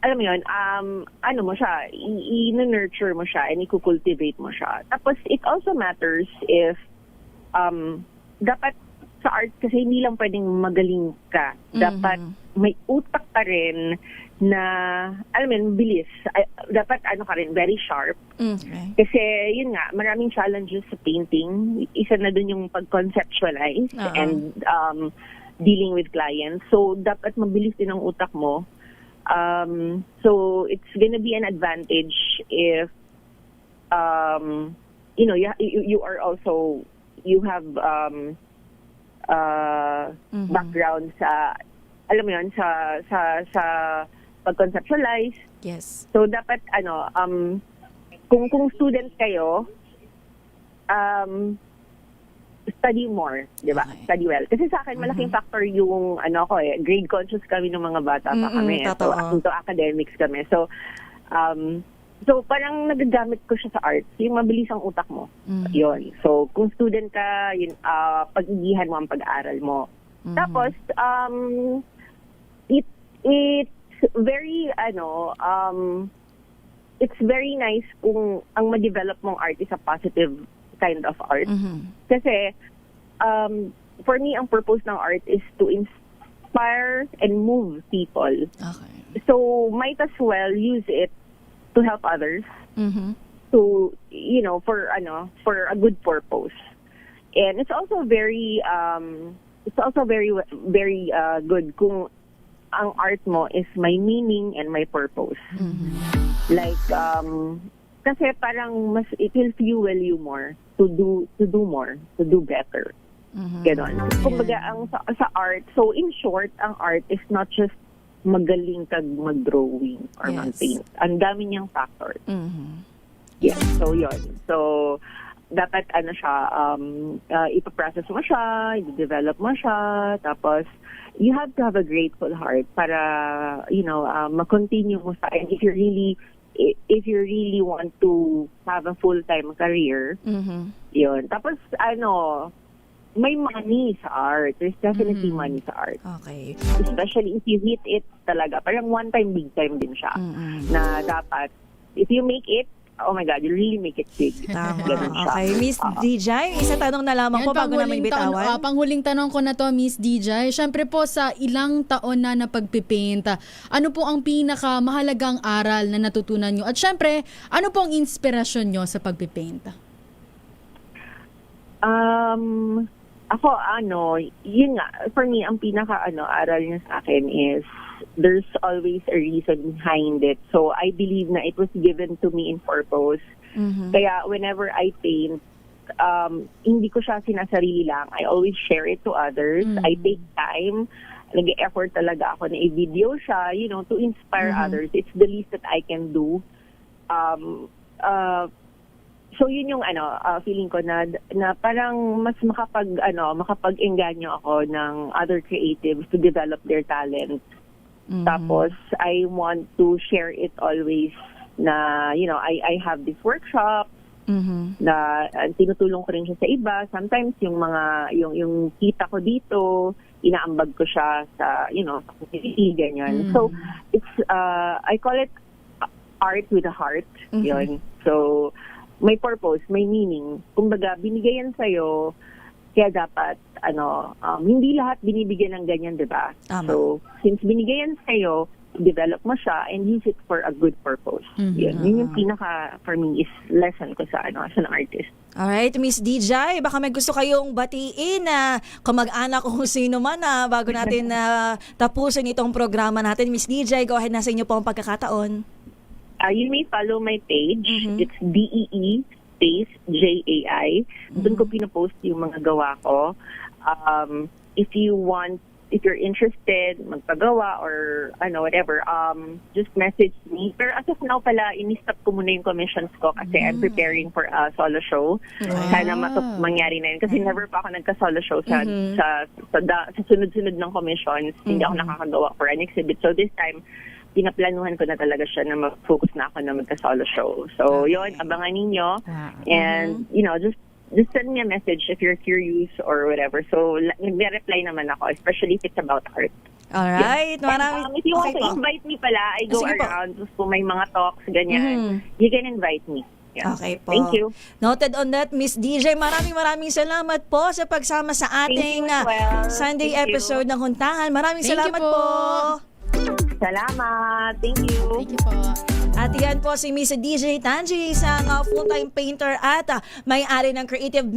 alam mo yun, mo siya, i-nurture mo siya and i-cultivate mo siya. Tapos, it also matters if dapat sa art kasi hindi lang pwedeng magaling ka. Dapat may utak ka rin na, alam mo yun, bilis. Dapat ka rin, very sharp. Kasi, yun nga, maraming challenges sa painting. Isa na dun yung pag-conceptualize and dealing with clients. So, dapat mabilis din ang utak mo. So, it's gonna be an advantage if, you are also, you have, background sa, alam mo yun, sa pag-conceptualize. Yes. So, dapat, kung student kayo, study more, di ba? Okay. Study well. Kasi sa akin, malaking factor yung, grade conscious kami ng mga bata pa kami. So, into academics kami. So, parang nagagamit ko siya sa arts, yung mabilis ang utak mo. Yun. So, kung student ka, yun, pag-igihan mo ang pag-aaral mo. Tapos, it's very, it's very nice kung ang ma-develop mong art is a positive kind of art. Kasi, for me, ang purpose ng art is to inspire and move people. Okay. So, might as well use it to help others, to for a good purpose, and it's also very very good kung ang art mo is may meaning and may purpose. Like kasi parang mas it will fuel you more to do more, to do better. Ganon. Kumbaga ang sa art, so in short, ang art is not just magaling kag mag-drawing or mag-paint. Ang dami niyang factors. Yeah, so yun. So, dapat ipaprocess mo siya, i-develop mo siya, tapos you have to have a grateful heart para, ma-continue mo sa, and if you really want to have a full-time career, yun. Tapos, may money sa art. There's definitely money sa art. Okay. Especially if you hit it talaga. Parang one time, big time din siya. Na dapat, if you make it, oh my God, you really make it big. Ganun siya. Okay. Miss DJ, isa tanong na lamang po bago namin bitawan. Panghuling tanong ko na to, Miss DJ. Siyempre po, sa ilang taon na pagpipaint, ano po ang pinakamahalagang aral na natutunan nyo? At siyempre, ano po ang inspirasyon nyo sa pagpipaint? Ako, yun nga, for me, ang aral niya sa akin is there's always a reason behind it. So, I believe na it was given to me in purpose. Kaya, whenever I paint, hindi ko siya sinasarili lang. I always share it to others. I take time nag-effort talaga ako na i-video siya, to inspire others. It's the least that I can do. So yun yung feeling ko na parang mas makapag-engganyo ako ng other creatives to develop their talent. Tapos I want to share it always na I have this workshop na tinutulong ko rin siya sa iba. Sometimes yung kita ko dito, inaambag ko siya sa sa community, ganyan. So it's I call it art with a heart. Yun. So may purpose, may meaning. Kumbaga, binigay yan sa'yo, kaya dapat, hindi lahat binibigyan ng ganyan, di ba? So, since binigay yan sa'yo, develop mo siya and use it for a good purpose. Yun yung pinaka, for me, is lesson ko sa, as an artist. Alright, Miss DJ, baka may gusto kayong batiin na kamag-anak o kung sino man bago natin tapusin itong programa natin. Miss DJ, go ahead na sa inyo po ang pagkakataon. You may follow my page. It's DEE space JAI. Doon ko pinopost yung mga gawa ko. If you're interested, magpagawa or whatever, just message me. Pero as of now pala, ini-stop ko muna yung commissions ko kasi I'm preparing for a solo show. Sana mangyari na yun. Kasi never pa ako nagka-solo show sa sunod-sunod ng commissions. Hindi ako nakakagawa for an exhibit. So this time, pinaplanuhan ko na talaga siya na mag-focus na ako na magka-solo show. So, yun, abangan ninyo. And, just send me a message if you're curious or whatever. So, nagre-reply naman ako, especially if it's about art. Alright. Yeah. If you want to invite me pala, I go around. Kung may mga talks, ganyan, you can invite me. Yeah. Okay po. Thank you. Noted on that, Miss DJ. Maraming salamat po sa pagsama sa ating Sunday episode ng Huntahan. Maraming salamat po. Salamat. Thank you. Thank you po. At yan po si Miss DJ Tanji, isang full-time painter at may-ari ng creative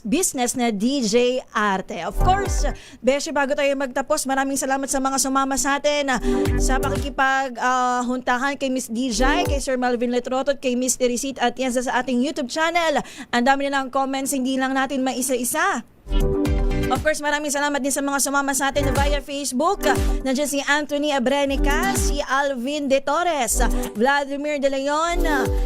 business na DJ Arte. Of course, Beshi, bago tayo magtapos, maraming salamat sa mga sumama sa atin sa pakikipag-huntahan kay Miss DJ, kay Sir Melvin Letrotot, kay Miss Teresit at yan sa ating YouTube channel. Ang dami nilang comments, hindi lang natin maisa-isa. Of course, maraming salamat din sa mga sumama sa atin via Facebook. Nandiyan si Anthony Abrenica, si Alvin De Torres, Vladimir De Leon,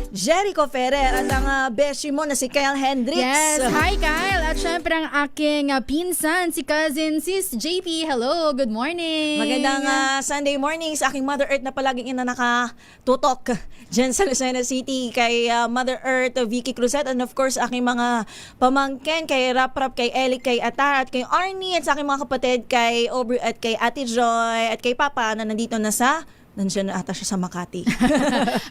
Jericho Ferrer, at ang beshi mo na si Kyle Hendricks. Yes, hi Kyle! At syempre ang aking pinsan, si cousin, sis JP. Hello, good morning! Magandang Sunday morning sa aking Mother Earth na palaging nakatutok dyan sa Lucena City, kay Mother Earth, Vicky Cruzet, and of course, aking mga pamangkin, kay Rap, kay Eli, kay Atar, at kay Arnie, at sa aking mga kapatid, kay Aubrey, at kay Ate Joy, at kay Papa na nandito na nandiyan na ata siya sa Makati.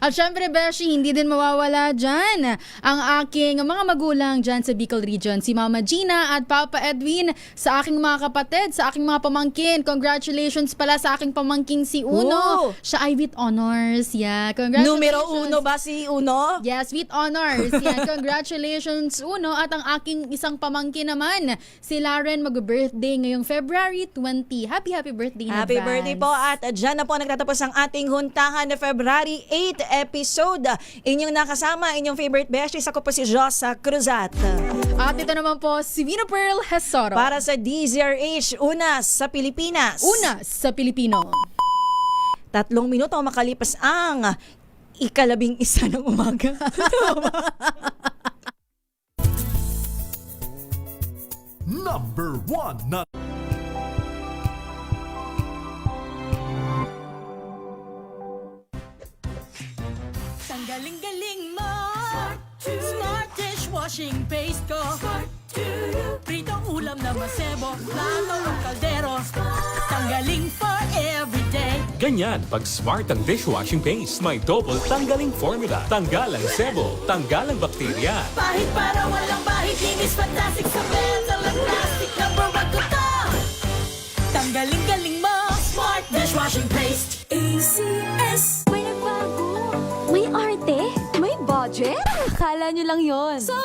At syempre, Beshi, hindi din mawawala dyan ang aking mga magulang dyan sa Bicol Region. Si Mama Gina at Papa Edwin, sa aking mga kapatid, sa aking mga pamangkin. Congratulations pala sa aking pamangking si Uno. Siya ay with honors. Yeah, congratulations. Numero 1 ba si Uno? Yes, with honors. Yeah, congratulations, Uno. At ang aking isang pamangkin naman, si Laren, mag-birthday ngayong February 20. Happy birthday in Happy advance. Birthday po. At dyan na po nagtatapos ang ating Huntahan na February 8 episode. Inyong nakasama, inyong favorite besties. Ako po si Josa Cruzat. At ito naman po si Vina Pearl Hesoro. Para sa DZRH, Unas sa Pilipinas. Unas sa Pilipino. 3 minuto makalipas ang 11 ng umaga. Number 1 na Galing-galing mo. Smart dishwashing paste ko. Pritong ulam na masebo. Plato o kaldero. Tanggaling for everyday. Ganyan pag smart ang dishwashing paste. May double tanggaling formula. Tanggal ang sebo. Tanggal ang bakterya. Pahit para walang bahid. Linis fantastic sa metal at plastic. Number 1 ko to. Tanggaling-galing mo. Smart dishwashing paste. ACS. May nagbago. May arte. May budget. Akala nyo lang yon. So